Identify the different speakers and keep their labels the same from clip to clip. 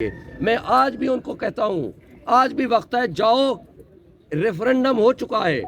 Speaker 1: करेंगे। मैं आज भी उनको कहता हूँ, आज भी वक्त है, जाओ, रेफरेंडम हो चुका है,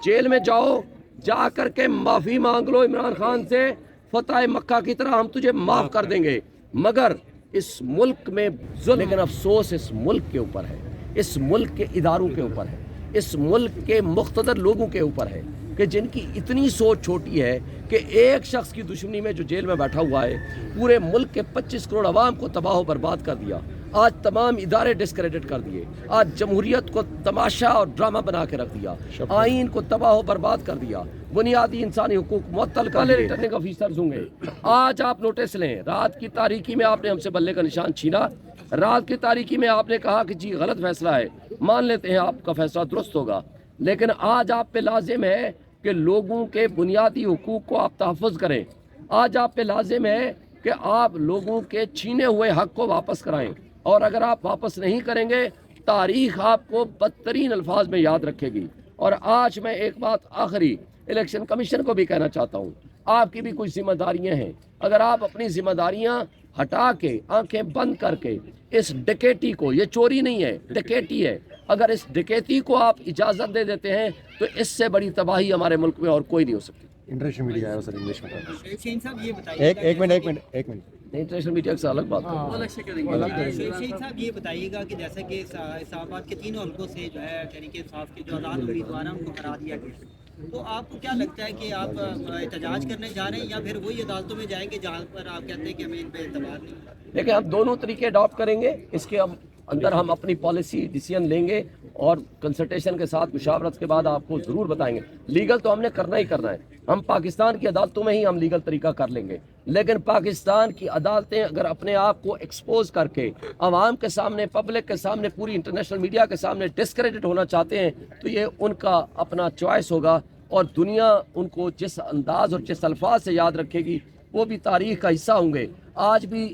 Speaker 1: जेल में जाओ, जा करके माफ़ी मांग लो इमरान खान से, फतह मक्का की तरह हम तुझे माफ़ कर देंगे। मगर इस मुल्क में लेकिन अफसोस इस मुल्क के ऊपर है, इस मुल्क के इदारों के ऊपर है, इस मुल्क के मुख्तदर लोगों के ऊपर है कि जिनकी इतनी सोच छोटी है कि एक शख्स की दुश्मनी में जो जेल में बैठा हुआ है पूरे मुल्क के 25 करोड़ अवाम को तबाह व बर्बाद कर दिया। आज तमाम इदारे डिस्क्रेडिट कर दिए, आज जमहूरियत को तमाशा और ड्रामा बना के रख दिया, आइन को तबाह व बर्बाद कर दिया, बुनियादी इंसानी हुकूक मुअत्तल कर दिए। रिटर्निंग ऑफिसर्स होंगे, आज आप नोटिस लें, रात की तारीकी में आपने हमसे बल्ले का निशान छीना, रात की तारीकी में आपने कहा कि जी गलत फैसला है, मान लेते हैं आपका फैसला दुरुस्त होगा, लेकिन आज आप पे लाजिम है कि लोगों के बुनियादी हुकूक को आप तहफ़्फ़ुज़ करें। आज आप पे लाजिम है कि आप लोगों के छीने हुए हक को वापस कराएं, और अगर आप वापस नहीं करेंगे तारीख़ आपको बदतरीन अल्फाज में याद रखेगी। और आज मैं एक बात आखिरी इलेक्शन कमीशन को भी कहना चाहता हूँ, आपकी भी कुछ जिम्मेदारियाँ हैं, अगर आप अपनी जिम्मेदारियाँ हटा के आंखें बंद करके इस डकैती को, ये चोरी नहीं है, डकैती है, अगर इस डकैती को आप इजाज़त दे देते हैं तो इससे बड़ी तबाही हमारे मुल्क में और कोई नहीं हो सकती।
Speaker 2: इंटरनेशनल मीडिया है सर, इंग्लिश में
Speaker 3: शेख साहब ये बताइए,
Speaker 2: एक मिनट
Speaker 1: इंटरनेशनल मीडिया से अलग बात है।
Speaker 3: शेख साहब ये बताइएगा कि जैसे कि इस्लामाबाद के तीनों हल्कों से जो है तहरीक इंसाफ के जो आज़ाद उम्मीदवार हैं उनको हरा दिया गया, तो आपको क्या लगता है कि आप एहतजाज करने जा रहे हैं या फिर वही अदालतों में जाएंगे जहाँ पर आप कहते हैं कि हमें इन पर एतबार नहीं?
Speaker 1: देखिए, हम दोनों तरीके अडॉप्ट करेंगे, इसके अंदर हम अपनी पॉलिसी डिसीजन लेंगे और कंसल्टेशन के साथ मुशावरत के बाद आपको ज़रूर बताएंगे। लीगल तो हमने करना ही करना है, हम पाकिस्तान की अदालतों में ही हम लीगल तरीका कर लेंगे, लेकिन पाकिस्तान की अदालतें अगर अपने आप को एक्सपोज करके आवाम के सामने, पब्लिक के सामने, पूरी इंटरनेशनल मीडिया के सामने डिस्क्रेडिट होना चाहते हैं तो ये उनका अपना चॉइस होगा, और दुनिया उनको जिस अंदाज और जिस अल्फाज से याद रखेगी वो भी तारीख़ का हिस्सा होंगे। आज भी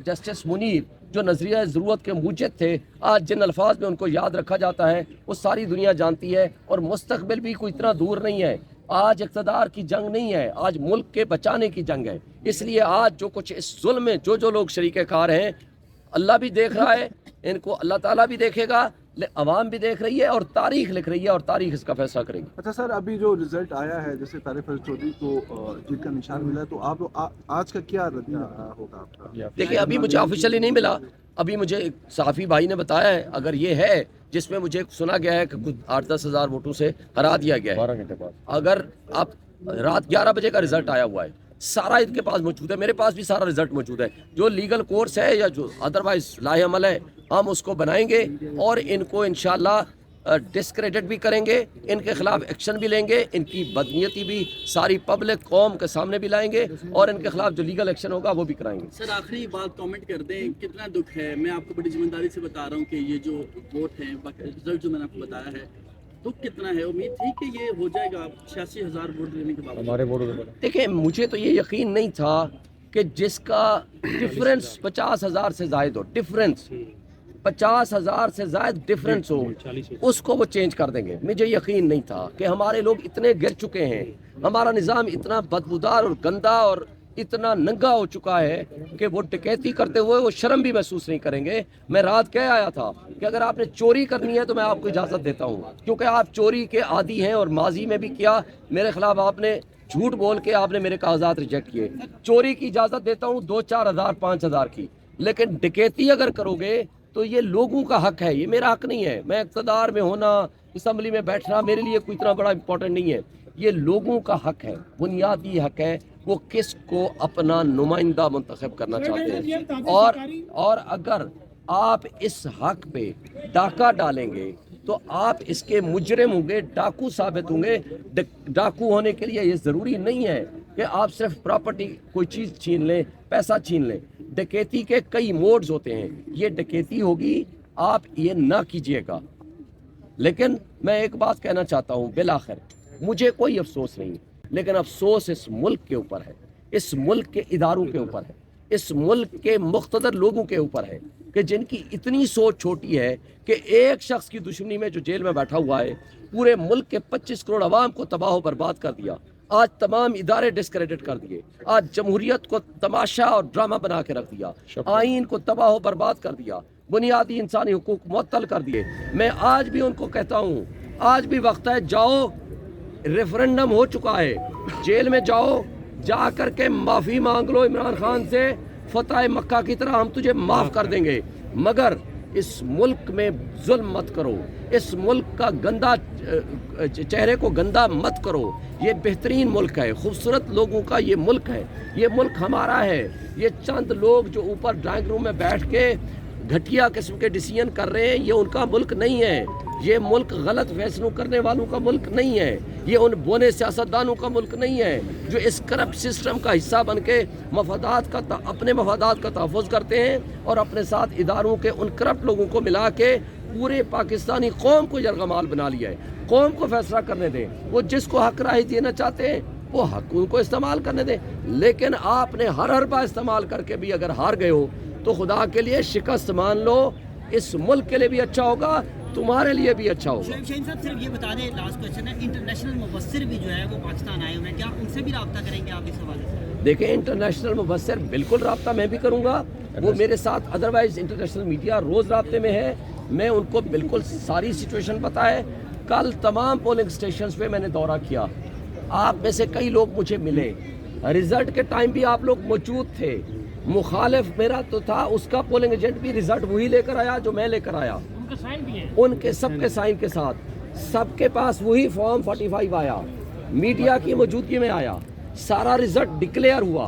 Speaker 1: जस्टिस मुनीर जो नज़रिया ज़रूरत के मूजिब थे, आज जिन अल्फाज में उनको याद रखा जाता है वो सारी दुनिया जानती है, और मुस्तक़बिल भी कोई इतना दूर नहीं है। आज इक़्तिदार की जंग नहीं है, आज मुल्क के बचाने की जंग है। इसलिए आज जो कुछ इस जुल्म में जो लोग शरीके कार हैं, अल्लाह भी देख रहा है, इनको अल्लाह ताला भी देखेगा, अवाम भी देख रही है, और तारीख लिख रही है, और तारीख इसका फैसला करेगी।
Speaker 4: अच्छा सर, अभी जो रिजल्ट आया है, जैसे तारिक फैज़ चौधरी को जीत का निशान मिला है, तो आप आज का क्या रद्द होगा आपका?
Speaker 1: देखिए, अभी मुझे ऑफिशियली नहीं मिला, अभी मुझे एक सहाफ़ी भाई ने बताया है, अगर ये है जिसमें मुझे सुना गया है कि कुछ 8-10 हज़ार वोटों से हरा दिया गया है।
Speaker 2: 12 घंटे बाद
Speaker 1: अगर आप रात 11 बजे का रिजल्ट आया हुआ है, सारा इनके पास मौजूद है, मेरे पास भी सारा रिजल्ट मौजूद है, जो लीगल कोर्स है या जो अदरवाइज लाहे अमल है हम उसको बनाएंगे, और इनको इंशाल्लाह डिस्क्रेडिट भी करेंगे, इनके खिलाफ एक्शन भी लेंगे, इनकी बदनीयती भी सारी पब्लिक कौम के सामने भी लाएंगे, और इनके खिलाफ जो लीगल एक्शन होगा वो भी कराएंगे।
Speaker 5: सर आखिरी बात कमेंट कर दें, कितना दुख है, मैं आपको बड़ी जिम्मेदारी से बता रहा हूँ कि ये जो वोट हैं, रिजल्ट जो मैंने आपको बताया है, दुख कितना है, उम्मीद थी कि ये हो जाएगा 86,000 वोट देने के बाद?
Speaker 2: हमारे वोटों के
Speaker 1: देखिए, मुझे तो ये यकीन नहीं था कि जिसका डिफरेंस 50,000 से ज़ायद हो, डिफरेंस 50,000 से ज़ायद डिफरेंस हो, उसको वो चेंज कर देंगे। मुझे यकीन नहीं था कि हमारे लोग इतने गिर चुके हैं, हमारा निज़ाम इतना बदबूदार और गंदा और इतना नंगा हो चुका है कि वो डकैती करते हुए वो शर्म भी महसूस नहीं करेंगे। मैं रात कह आया था कि अगर आपने चोरी करनी है तो मैं आपको इजाज़त देता हूँ, क्योंकि आप चोरी के आदी हैं, और माजी में भी किया, मेरे खिलाफ आपने झूठ बोल के आपने मेरे कागजात रिजेक्ट किए। चोरी की इजाज़त देता हूँ 2-4 हज़ार 5 हज़ार की, लेकिन डकैती अगर करोगे तो ये लोगों का हक है, ये मेरा हक नहीं है। मैं इक़्तिदार में होना, असम्बली में बैठना मेरे लिए कोई इतना बड़ा इंपॉर्टेंट नहीं है, ये लोगों का हक है, बुनियादी हक है, वो किस को अपना नुमाइंदा मुंतखब करना चाहते हैं। और अगर आप इस हक पे डाका डालेंगे तो आप इसके मुजरिम होंगे, डाकू साबित होंगे। डाकू होने के लिए ये ज़रूरी नहीं है कि आप सिर्फ प्रॉपर्टी कोई चीज़ छीन लें, पैसा छीन लें। डकैती के कई मोड्स होते हैं, ये डकैती होगी, आप ये ना कीजिएगा। लेकिन मैं एक बात कहना चाहता हूँ, बिलाखिर मुझे कोई अफसोस नहीं, लेकिन अफसोस इस मुल्क के ऊपर है, इस मुल्क के इदारों के ऊपर है, इस मुल्क के मुख्तदर लोगों के ऊपर है कि जिनकी इतनी सोच छोटी है कि एक शख्स की दुश्मनी में जो जेल में बैठा हुआ है पूरे मुल्क के 25 करोड़ अवाम को तबाह व बर्बाद कर दिया। आज तमाम इदारे डिस्क्रेडिट कर दिए, आज जमहूरियत को तमाशा और ड्रामा बना के रख दिया, आइन को तबाह व बर्बाद कर दिया, बुनियादी इंसानी हुकूक मुअत्तल कर दिए। मैं आज भी उनको कहता हूँ, आज भी वक्त है, जाओ, रेफरेंडम हो चुका है, जेल में जाओ, जा कर के माफ़ी मांग लो इमरान खान से, फतह मक्का की तरह हम तुझे माफ़ कर देंगे, मगर इस मुल्क में जुल्म मत करो, इस मुल्क का गंदा चेहरे को गंदा मत करो। ये बेहतरीन मुल्क है, खूबसूरत लोगों का ये मुल्क है, ये मुल्क हमारा है। ये चंद लोग जो ऊपर ड्राइंग रूम में बैठ के घटिया किस्म के डिसीजन कर रहे हैं, ये उनका मुल्क नहीं है। ये मुल्क गलत फैसलों करने वालों का मुल्क नहीं है। ये उन बोने सियासतदानों का मुल्क नहीं है जो इस करप्ट सिस्टम का हिस्सा बन के अपने मफादात का तहफ़्फ़ुज़ करते हैं और अपने साथ इदारों के उन करप्ट लोगों को मिला के पूरे पाकिस्तानी कौम को यरगमाल बना लिया है। कौम को फैसला करने दें, वो जिसको हक राय देना चाहते हैं वो हक उनको इस्तेमाल करने दें। लेकिन आपने हर हरबा इस्तेमाल करके भी अगर हार गए हो तो खुदा के लिए शिकस्त मान लो, इस मुल्क के लिए भी अच्छा होगा, तुम्हारे लिए भी अच्छा होगा।
Speaker 3: शहीन साहब सिर्फ ये बता दें, लास्ट क्वेश्चन है, इंटरनेशनल मुबस्सिर भी जो है वो पाकिस्तान आए हुए हैं, क्या उनसे भी रब्ता करेंगे आप इस हवाले से?
Speaker 1: देखिए, इंटरनेशनल मुबस्सिर बिल्कुल रब्ता मैं भी करूँगा, वो मेरे साथ, अदरवाइज इंटरनेशनल मीडिया रोज़ रब्ते में है, मैं उनको बिल्कुल सारी सिचुएशन पता है। कल तमाम पोलिंग स्टेशंस पे मैंने दौरा किया, आप में से कई लोग मुझे मिले, रिजल्ट के टाइम भी आप लोग मौजूद थे। मुखालिफ मेरा तो था, उसका पोलिंग एजेंट भी रिजल्ट वही लेकर आया जो मैं लेकर आया, उनके सबके साइन के साथ, सबके पास वही फॉर्म 45 आया, मीडिया की मौजूदगी में आया, सारा रिजल्ट डिक्लेयर हुआ,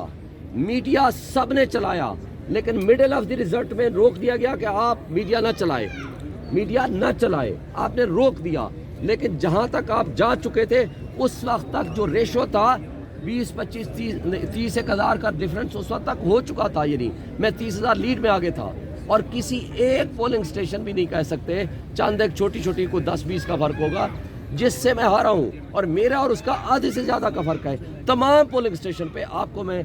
Speaker 1: मीडिया सब ने चलाया, लेकिन मिडिल ऑफ द रिजल्ट में रोक दिया गया कि आप मीडिया ना चलाए, मीडिया ना चलाए, आपने रोक दिया। लेकिन जहां तक आप जा चुके थे उस वक्त तक जो रेशो था 20, 25, 30 एक हज़ार का डिफरेंस उस वक्त तक हो चुका था, यानी मैं 30,000 लीड में आगे था। और किसी एक पोलिंग स्टेशन भी नहीं कह सकते चंद एक छोटी छोटी को 10-20 का फ़र्क होगा जिससे मैं हारा हूँ, और मेरा और उसका आधे से ज़्यादा का फ़र्क है। तमाम पोलिंग स्टेशन पे आपको मैं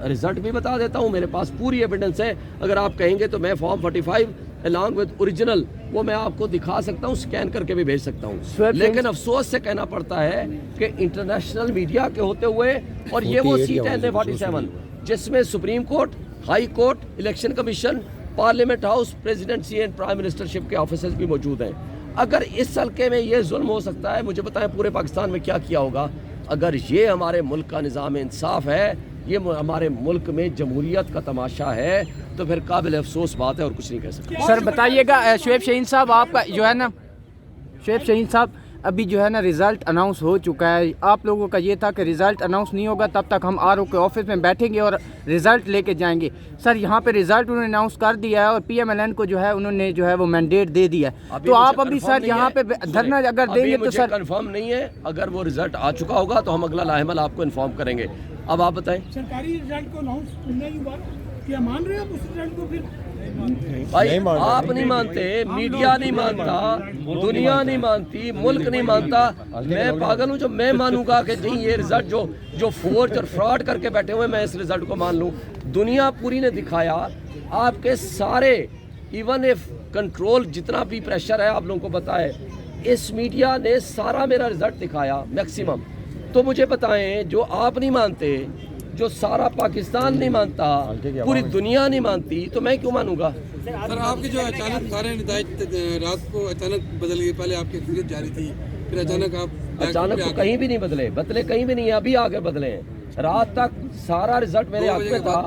Speaker 1: रिज़ल्ट भी बता देता हूँ, मेरे पास पूरी एविडेंस है। अगर आप कहेंगे तो मैं फॉर्म 45 अलॉन्ग विद ओरिजिनल वो मैं आपको दिखा सकता हूँ, स्कैन करके भी भेज सकता हूँ। लेकिन अफसोस से कहना पड़ता है कि इंटरनेशनल मीडिया के होते हुए, और ये वो सीट है 47 जिसमें supreme court, high court, election commission, parliament house, presidency and prime ministership के ऑफिसर्स भी मौजूद हैं। अगर इस हल्के में ये जुल्म हो सकता है, मुझे बताएं पूरे पाकिस्तान में क्या किया होगा। अगर ये हमारे मुल्क का निज़ाम इंसाफ है, ये हमारे मुल्क में जमहूरियत का तमाशा है, तो फिर काबिल अफसोस बात है और कुछ नहीं कह सकते।
Speaker 6: सर बताइएगा, शुएब शाहीन साहब आपका जो है ना, शुएब शाहीन साहब अभी जो है ना रिज़ल्ट अनाउंस हो चुका है, आप लोगों का ये था कि रिज़ल्ट अनाउंस नहीं होगा तब तक हम आरओ के ऑफिस में बैठेंगे और रिज़ल्ट लेके जाएंगे। सर यहाँ पे रिज़ल्ट उन्होंने अनाउंस कर दिया है और पीएमएलएन को जो है उन्होंने जो है वो मैंडेट दे दिया है, तो आप अभी सर यहाँ पे धरना अगर देंगे तो सर
Speaker 1: कंफर्म नहीं है। अगर वो रिजल्ट आ चुका होगा तो हम अगला लाहेमल आपको इन्फॉर्म करेंगे। अब आप बताएं,
Speaker 7: सरकारी रिजल्ट को अनाउंस नहीं हुआ, क्या मान रहे हैं आप उस रिजल्ट को? फिर
Speaker 1: भाई आप नहीं मानते, मीडिया नहीं मानता, दुनिया नहीं मानती, मुल्क नहीं मानता, मैं पागल हूँ जो मैं मानूंगा कि नहीं ये रिजल्ट जो फोर्ज और फ्रॉड करके बैठे हुए मैं इस रिजल्ट को मान लूँ। दुनिया पूरी ने दिखाया, आपके सारे इवन इफ कंट्रोल जितना भी प्रेशर है आप लोगों को पता है, इस मीडिया ने सारा मेरा रिजल्ट दिखाया मैक्सिमम। तो मुझे बताएं, जो आप नहीं मानते, जो सारा पाकिस्तान नहीं मानता, पूरी दुनिया नहीं मानती, तो मैं क्यों मानूंगा?
Speaker 8: सर आपके जो अचानक सारे हिदायत रात को अचानक बदल गई, पहले आपकी अक्सरियत जारी थी, फिर अचानक
Speaker 1: तो कहीं भी नहीं बदले कहीं भी नहीं है, अभी आकर बदले हैं। रात तक सारा रिजल्ट मेरे हाथ में था,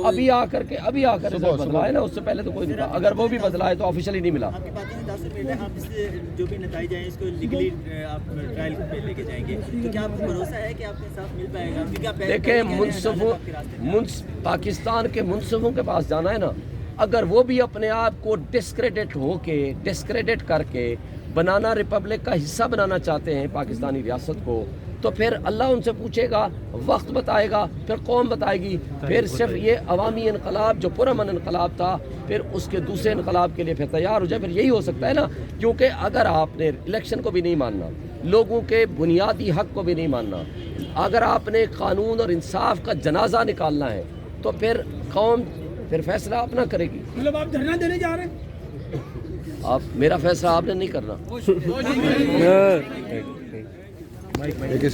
Speaker 1: अभी आकर रिजल्ट बदला है ना, उससे पहले तो कोई नहीं था। अगर वो भी बदला है तो ऑफिशियली नहीं मिला।
Speaker 3: आपकी बातें में 10 मिनट है, आप इससे जो भी नतीजे हैं इसको लीगली आप ट्रायल पे लेके जाएंगे, तो क्या आपको भरोसा है कि आपको इंसाफ मिल पाएगा? क्योंकि आप
Speaker 1: देखें, पाकिस्तान के मुनसिफों के पास जाना है ना, अगर वो भी अपने आप को डिस्क्रेडिट करके बनाना रिपब्लिक का हिस्सा बनाना चाहते हैं पाकिस्तानी रियासत को, तो फिर अल्लाह उनसे पूछेगा, वक्त बताएगा, फिर कौम बताएगी, फिर सिर्फ ये अवामी इनकलाब जो पुरअमन इनकलाब था, फिर उसके दूसरे इनकलाब के लिए फिर तैयार हो जाए। फिर यही हो सकता है ना, क्योंकि अगर आपने इलेक्शन को भी नहीं मानना, लोगों के बुनियादी हक को भी नहीं मानना, अगर आपने कानून और इंसाफ का जनाजा निकालना है, तो फिर कौम फिर फैसला अपना करेगी।
Speaker 7: मतलब आप धरना देने जा रहे हैं?
Speaker 1: आप मेरा फैसला आपने नहीं करना।
Speaker 2: एक